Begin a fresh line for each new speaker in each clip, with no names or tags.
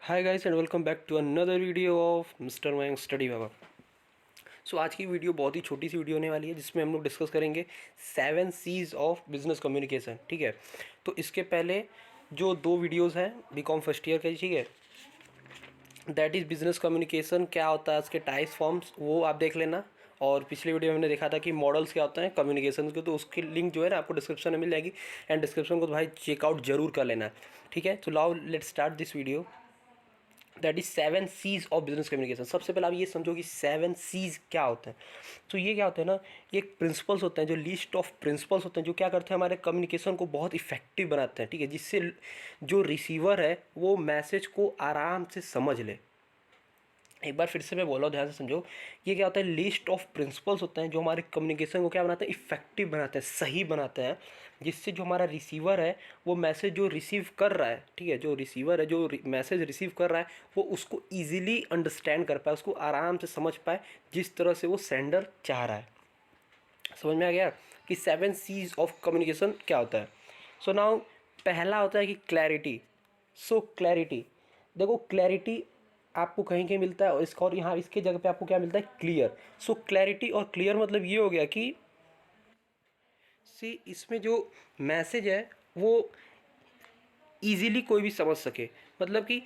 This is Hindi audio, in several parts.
Hi guys and welcome back to another video of mister Mayank study Baba. So आज की वीडियो बहुत ही छोटी सी वीडियो होने वाली है जिसमें हम लोग डिस्कस करेंगे 7 C's ऑफ बिजनेस कम्युनिकेशन। ठीक है, तो इसके पहले जो 2 वीडियोस हैं बीकॉम फर्स्ट ईयर के, ठीक है, दैट इज़ बिजनेस कम्युनिकेशन क्या होता है, उसके टाइप्स फॉर्म्स, वो आप देख लेना। और पिछले वीडियो में हमने देखा था कि मॉडल्स क्या होते हैं कम्युनिकेशन के, तो उसकी लिंक जो है ना आपको डिस्क्रिप्शन में मिल जाएगी। एंड डिस्क्रिप्शन को तो भाई चेकआउट जरूर कर लेना। ठीक है, तो now let's start this video. That is 7 C's of business communication. सबसे पहले आप ये समझो कि 7 C's क्या होते हैं। तो ये क्या होते हैं ना, ये एक प्रिंसिपल्स होते हैं, जो लिस्ट ऑफ प्रिंसिपल्स होते हैं, जो क्या करते हैं हमारे कम्युनिकेशन को बहुत इफेक्टिव बनाते हैं। ठीक है, जिससे जो रिसीवर है वो मैसेज को आराम से समझ ले। एक बार फिर से मैं बोल रहा हूँ, ध्यान से समझो। ये क्या होता है, लिस्ट ऑफ प्रिंसिपल्स होते हैं जो हमारे कम्युनिकेशन को क्या बनाते हैं, इफेक्टिव बनाते हैं, सही बनाते हैं। जिससे जो हमारा रिसीवर है वो मैसेज जो रिसीव कर रहा है, ठीक है, जो रिसीवर है जो मैसेज रिसीव कर रहा है वो उसको ईजिली अंडरस्टैंड कर पाए, उसको आराम से समझ पाए जिस तरह से वो सेंडर चाह रहा है। समझ में आ गया कि 7 C's ऑफ कम्युनिकेशन क्या होता है। सो नाउ पहला होता है कि क्लैरिटी। सो क्लैरिटी, देखो क्लैरिटी आपको कहीं कहीं मिलता है और इसका, और यहाँ इसके जगह पे आपको क्या मिलता है, क्लियर। सो क्लैरिटी और क्लियर मतलब ये हो गया कि सी इसमें जो मैसेज है वो ईजिली कोई भी समझ सके। मतलब कि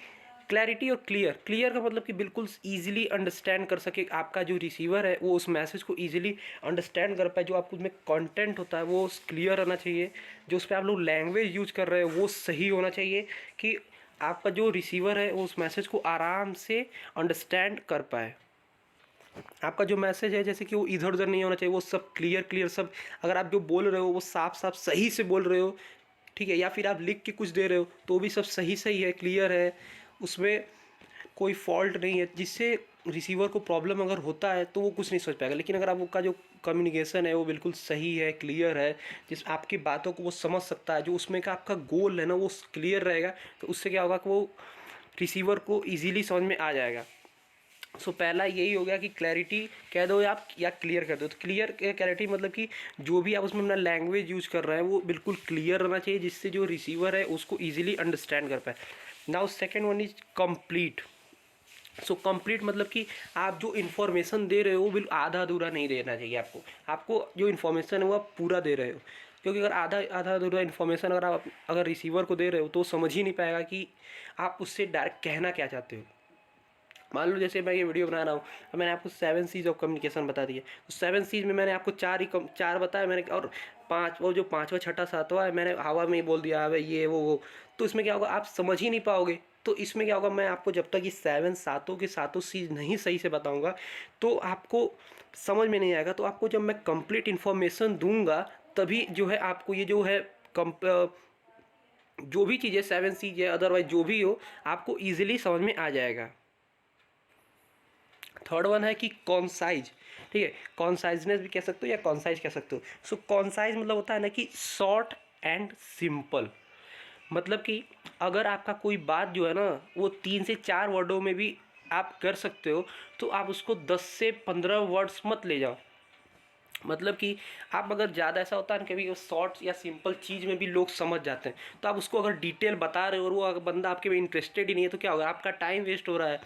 क्लैरिटी और क्लियर, क्लियर का मतलब कि बिल्कुल ईजिली अंडरस्टैंड कर सके, आपका जो रिसीवर है वो उस मैसेज को ईजिली अंडरस्टैंड कर पाए। जो आपको उसमें कंटेंट होता है वो क्लियर रहना चाहिए। जो उस पर आप लोग लैंग्वेज यूज कर रहे हो वो सही होना चाहिए कि आपका जो रिसीवर है वो उस मैसेज को आराम से अंडरस्टैंड कर पाए। आपका जो मैसेज है जैसे कि वो इधर उधर नहीं होना चाहिए, वो सब क्लियर क्लियर सब, अगर आप जो बोल रहे हो वो साफ साफ सही से बोल रहे हो। ठीक है, या फिर आप लिख के कुछ दे रहे हो तो भी सब सही सही है, क्लियर है, उसमें कोई फॉल्ट नहीं है, जिससे रिसीवर को प्रॉब्लम अगर होता है तो वो कुछ नहीं सोच पाएगा। लेकिन अगर आपका जो कम्युनिकेशन है वो बिल्कुल सही है, क्लियर है, जिस आपकी बातों को वो समझ सकता है, जो उसमें का आपका गोल है ना वो क्लियर रहेगा, तो उससे क्या होगा कि वो रिसीवर को ईजिली समझ में आ जाएगा। सो पहला यही हो गया कि क्लैरिटी कह दो आप या क्लियर कर दो। तो क्लियर क्लैरिटी मतलब कि जो भी आप उसमें अपना लैंग्वेज यूज कर रहे हैं वो बिल्कुल क्लियर रहना चाहिए, जिससे जो रिसीवर है उसको ईजिली अंडरस्टैंड कर पाए। Now second one is complete. So complete मतलब कि आप जो इन्फॉर्मेशन दे रहे हो वो बिल्कुल आधा अधूरा नहीं देना चाहिए। आपको आपको जो इन्फॉर्मेशन है वो आप पूरा दे रहे हो। क्योंकि अगर आधा आधा अधूरा इन्फॉर्मेशन अगर आप अगर रिसीवर को दे रहे हो तो समझ ही नहीं पाएगा कि आप उससे डायरेक्ट कहना क्या चाहते हो। मान लो जैसे मैं ये वीडियो बना रहा हूँ, अब मैंने आपको 7 C's ऑफ कम्युनिकेशन बता दिए। तो 7 C's में मैंने आपको चार बताया मैंने, और पाँच, वो जो पाँचवा छठा सातवां है मैंने हवा में ही बोल दिया है ये वो। तो इसमें क्या होगा, आप समझ ही नहीं पाओगे। तो इसमें क्या होगा, मैं आपको जब तक ये 7 सातों के सातों चीज़ नहीं सही से बताऊँगा तो आपको समझ में नहीं आएगा। तो आपको जब मैं कंप्लीट इन्फॉर्मेशन दूंगा तभी जो है आपको ये जो है जो भी चीज़ें 7 C's है अदरवाइज जो भी हो आपको ईजिली समझ में आ जाएगा। थर्ड वन है कि कॉन्साइज। ठीक है, कॉन्साइजनेस भी कह सकते हो या कॉन्साइज कह सकते हो। सो कॉन्साइज मतलब होता है ना कि शॉर्ट एंड सिंपल। मतलब कि अगर आपका कोई बात जो है ना वो 3 से 4 वर्डों में भी आप कर सकते हो तो आप उसको 10 से 15 वर्ड्स मत ले जाओ। मतलब कि आप अगर ज़्यादा, ऐसा होता है ना कभी शॉर्ट या सिंपल चीज़ में भी लोग समझ जाते हैं, तो आप उसको अगर डिटेल बता रहे हो और वो अगर बंदा आपके में इंटरेस्टेड ही नहीं है तो क्या होगा, आपका टाइम वेस्ट हो रहा है।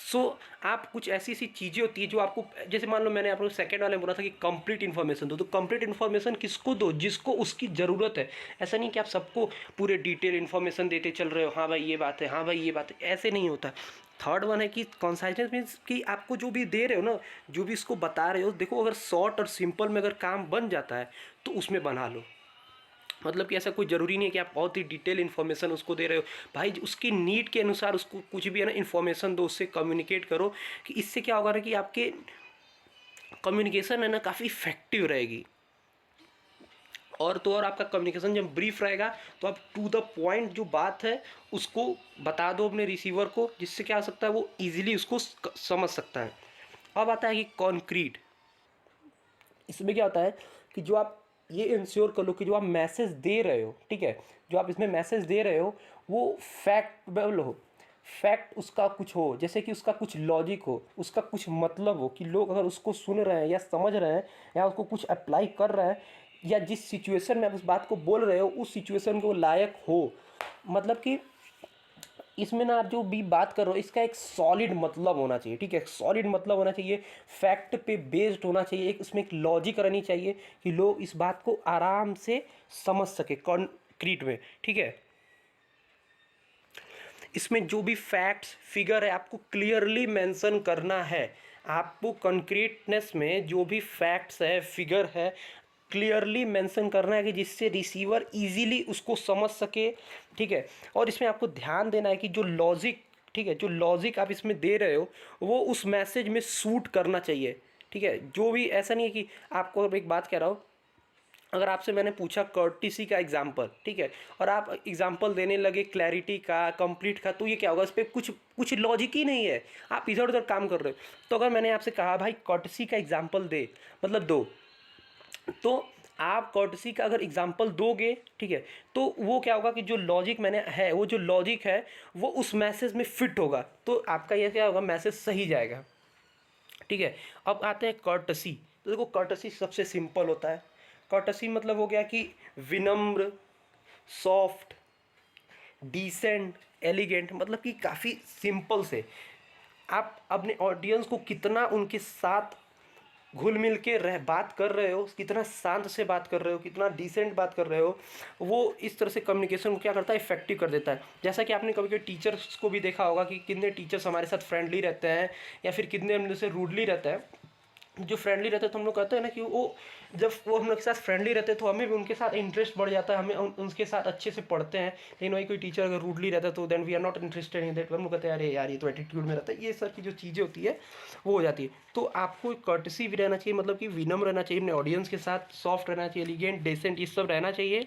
सो आप कुछ ऐसी ऐसी चीज़ें होती है जो आपको, जैसे मान लो मैंने आपको सेकंड वाले में बोला था कि कंप्लीट इन्फॉर्मेशन दो, तो कंप्लीट इन्फॉर्मेशन किसको दो, जिसको उसकी ज़रूरत है। ऐसा नहीं कि आप सबको पूरे डिटेल इन्फॉर्मेशन देते चल रहे हो, हाँ भाई ये बात है, हाँ भाई ये बात है, ऐसे नहीं होता। थर्ड वन है कि कॉन्साइजनेस मीन्स कि आपको जो भी दे रहे हो ना, जो भी इसको बता रहे हो, देखो अगर शॉर्ट और सिंपल में अगर काम बन जाता है तो उसमें बना लो। मतलब कि ऐसा कोई ज़रूरी नहीं है कि आप बहुत ही डिटेल इन्फॉर्मेशन उसको दे रहे हो। भाई उसकी नीड के अनुसार उसको कुछ भी है ना इन्फॉर्मेशन दो, उससे कम्युनिकेट करो, कि इससे क्या होगा ना कि आपके कम्युनिकेशन है ना काफ़ी इफेक्टिव रहेगी। और तो और आपका कम्युनिकेशन जब ब्रीफ रहेगा तो आप टू द पॉइंट जो बात है उसको बता दो अपने रिसीवर को, जिससे क्या हो सकता है वो इजीली उसको समझ सकता है। अब आता है कि कॉन्क्रीट। इसमें क्या होता है कि जो आप ये इंश्योर कर लो कि जो आप मैसेज दे रहे हो, ठीक है, जो आप इसमें मैसेज दे रहे हो वो फैक्टेबल हो, फैक्ट उसका कुछ हो, जैसे कि उसका कुछ लॉजिक हो, उसका कुछ मतलब हो, कि लोग अगर उसको सुन रहे हैं या समझ रहे हैं या उसको कुछ अप्लाई कर रहे हैं, या जिस सिचुएशन में आप उस बात को बोल रहे हो उस सिचुएशन के वो लायक हो। मतलब कि इसमें ना आप जो भी बात कर रहे हो इसका एक सॉलिड मतलब होना चाहिए, ठीक है, सॉलिड मतलब होना चाहिए, फैक्ट पे बेस्ड होना चाहिए, एक इसमें एक लॉजिक रहनी चाहिए कि लोग इस बात को आराम से समझ सके कॉन्क्रीट में, ठीक है। इसमें जो भी फैक्ट्स फिगर है आपको क्लियरली मेंशन करना है, आपको कंक्रीटनेस में जो भी फैक्ट्स है फिगर है क्लियरली मेंशन करना है कि जिससे रिसीवर इजीली उसको समझ सके, ठीक है। और इसमें आपको ध्यान देना है कि जो लॉजिक, ठीक है, जो लॉजिक आप इसमें दे रहे हो वो उस मैसेज में सूट करना चाहिए, ठीक है। जो भी ऐसा नहीं है कि आपको एक बात कह रहा हूँ, अगर आपसे मैंने पूछा कर्टिसी का एग्जाम्पल, ठीक है, और आप एग्जाम्पल देने लगे क्लैरिटी का, कंप्लीट का, तो ये क्या होगा, इस पर कुछ कुछ लॉजिक ही नहीं है, आप इधर उधर काम कर रहे हो। तो अगर मैंने आपसे कहा भाई कर्टिसी का एग्जाम्पल दे, मतलब दो, तो आप कर्टिसी का अगर एग्जाम्पल दोगे, ठीक है, तो वो क्या होगा कि जो लॉजिक मैंने है, वो जो लॉजिक है वो उस मैसेज में फिट होगा, तो आपका ये क्या होगा, मैसेज सही जाएगा, ठीक है। अब आते हैं कर्टसी। तो देखो कर्टसी सबसे सिंपल होता है। कर्टसी मतलब हो गया कि विनम्र, सॉफ्ट, डिसेंट, एलिगेंट, मतलब कि काफ़ी सिंपल से आप अपने ऑडियंस को कितना उनके साथ घुल मिल के रह बात कर रहे हो, कितना शांत से बात कर रहे हो, कितना डिसेंट बात कर रहे हो, वो इस तरह से कम्युनिकेशन को क्या करता है, इफेक्टिव कर देता है। जैसा कि आपने कभी कभी टीचर्स को भी देखा होगा कि कितने टीचर्स हमारे साथ फ्रेंडली रहते हैं या फिर कितने हम से रूडली रहते हैं। जो फ्रेंडली रहते हैं तो हम लोग कहते हैं ना कि वो जब वो हम लोग के साथ फ्रेंडली रहते हैं तो हमें भी उनके साथ इंटरेस्ट बढ़ जाता है, हमें उनके साथ अच्छे से पढ़ते हैं। लेकिन वही कोई टीचर अगर रूडली रहता है तो then we are not interested in that, हम लोग कहते हैं अरे यार ये तो एटीट्यूड में रहता है, ये सब की जो चीज़ें होती है वो हो जाती है। तो आपको कर्टसी भी रहना चाहिए, मतलब कि विनम्र रहना चाहिए अपने ऑडियंस के साथ, सॉफ्ट रहना चाहिए, एलिगेंट, डेसेंट, ये सब रहना चाहिए।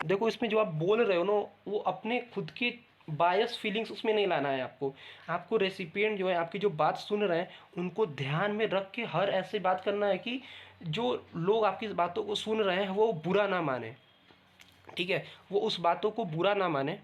देखो इसमें जो आप बोल रहे हो ना, वो अपने खुद की बायस फीलिंग्स उसमें नहीं लाना है आपको। आपको रेसिपिएंट जो है, आपकी जो बात सुन रहे हैं, उनको ध्यान में रख के हर ऐसे बात करना है कि जो लोग आपकी बातों को सुन रहे हैं वो बुरा ना माने, ठीक है, वो उस बातों को बुरा ना माने।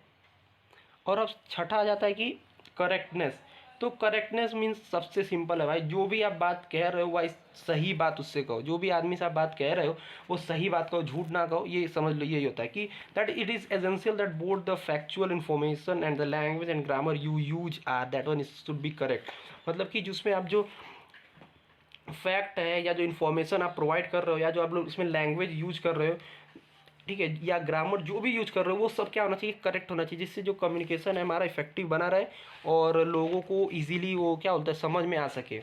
और अब छठा आ जाता है कि करेक्टनेस। तो करेक्टनेस मीन्स सबसे सिंपल है भाई, जो भी आप बात कह रहे हो भाई सही बात उससे कहो, जो भी आदमी से आप बात कह रहे हो वो सही बात कहो, झूठ ना कहो, ये समझ लो यही होता है कि that it is essential that both the factual information and the language and grammar you use are that one should be correct. मतलब कि जिसमें आप जो फैक्ट है या जो इन्फॉर्मेशन आप प्रोवाइड कर रहे हो या जो आप लोग इसमें लैंग्वेज यूज कर रहे हो, ठीक है, या ग्रामर जो भी यूज कर रहे हो वो सब क्या होना चाहिए, करेक्ट होना चाहिए, जिससे जो कम्युनिकेशन है हमारा इफेक्टिव बना रहे और लोगों को इजीली वो क्या होता है समझ में आ सके।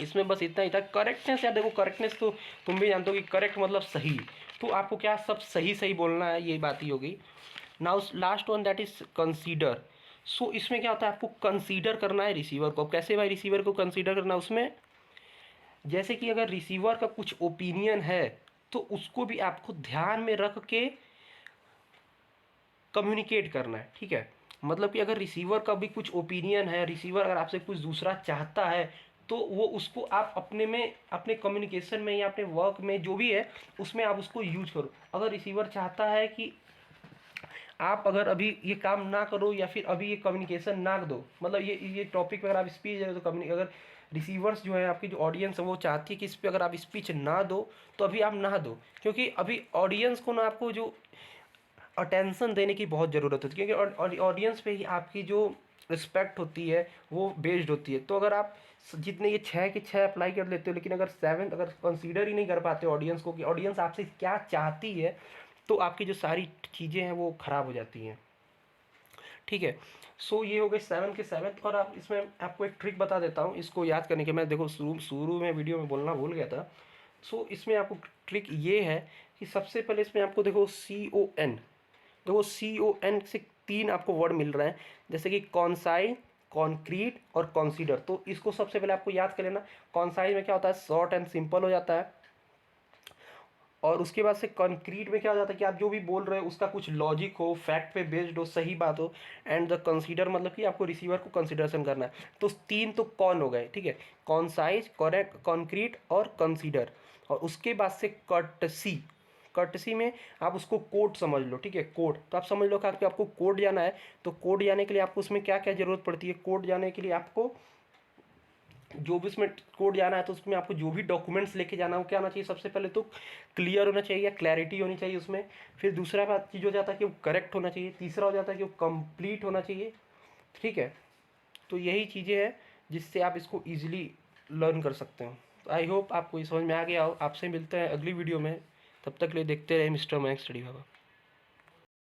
इसमें बस इतना ही था। करेक्टनेस, यार देखो करेक्टनेस तो तुम भी जानते हो कि करेक्ट मतलब सही, तो आपको क्या सब सही सही बोलना है, ये बात ही होगी। Now last one that is consider. So इसमें क्या होता है, आपको कंसीडर करना है रिसीवर को। कैसे भाई रिसीवर को कंसीडर करना है, उसमें जैसे कि अगर रिसीवर का कुछ ओपिनियन है तो उसको भी आपको ध्यान में रख के कम्युनिकेट करना है, ठीक है। मतलब कि अगर रिसीवर का भी कुछ ओपिनियन है, रिसीवर अगर आपसे कुछ दूसरा चाहता है तो वो उसको आप अपने में, अपने कम्युनिकेशन में या अपने वर्क में जो भी है उसमें आप उसको यूज करो। अगर रिसीवर चाहता है कि आप अगर अभी ये काम ना करो या फिर अभी ये कम्युनिकेशन ना दो, मतलब ये टॉपिक पे अगर आप स्पीच दे रहे हो तो अगर रिसीवर्स जो है आपकी जो ऑडियंस है वो चाहती है कि इस पर अगर आप स्पीच ना दो तो अभी आप ना दो, क्योंकि अभी ऑडियंस को ना आपको जो अटेंशन देने की बहुत ज़रूरत होती है, क्योंकि ऑडियंस पे ही आपकी जो रिस्पेक्ट होती है वो बेस्ड होती है। तो अगर आप जितने ये 6 के 6 अप्लाई कर लेते हो लेकिन अगर 7 अगर कंसीडर ही नहीं कर पाते ऑडियंस को कि ऑडियंस आपसे क्या चाहती है, तो आपकी जो सारी चीज़ें हैं वो ख़राब हो जाती हैं, ठीक है। सो ये हो गए 7 के 7। और आप इसमें आपको एक ट्रिक बता देता हूँ इसको याद करने के। मैं देखो शुरू शुरू में वीडियो में बोलना भूल गया था। सो इसमें आपको ट्रिक ये है कि सबसे पहले इसमें आपको देखो CON, देखो CON से 3 आपको वर्ड मिल रहे हैं, जैसे कि कॉन्साइज, कॉन्क्रीट और कॉन्सीडर। तो इसको सबसे पहले आपको याद कर लेना। कॉन्साइज में क्या होता है, शॉर्ट एंड सिंपल हो जाता है। और उसके बाद से कंक्रीट में क्या हो जाता है कि आप जो भी बोल रहे हो उसका कुछ लॉजिक हो, फैक्ट पे बेस्ड हो, सही बात हो। एंड द कंसीडर मतलब कि आपको रिसीवर को कंसिडरेशन करना है। तो 3 तो कौन हो गए, ठीक है, कॉन्साइज, करेक्ट, कॉन्क्रीट और कंसीडर। और उसके बाद से कर्टसी। कर्टसी में आप उसको कोड समझ लो, ठीक है, कोड। तो आप समझ लो कि आपको कोड जाना है, तो कोड जाने के लिए आपको उसमें क्या क्या ज़रूरत पड़ती है। कोड जाने के लिए आपको जो भी उसमें कोड जाना है तो उसमें आपको जो भी डॉक्यूमेंट्स लेके जाना है वो क्या होना चाहिए, सबसे पहले तो क्लियर होना चाहिए या क्लैरिटी होनी चाहिए उसमें। फिर दूसरा बात चीज़ हो जाता है कि वो करेक्ट होना चाहिए। तीसरा हो जाता है कि वो कंप्लीट होना चाहिए। ठीक है, तो यही चीज़ें हैं जिससे आप इसको ईजिली लर्न कर सकते हो। आई होप आपको ये समझ में आ गया हो। आपसे मिलते हैं अगली वीडियो में, तब तक के लिए देखते रहे मिस्टर मैक्स स्टडी बाबा।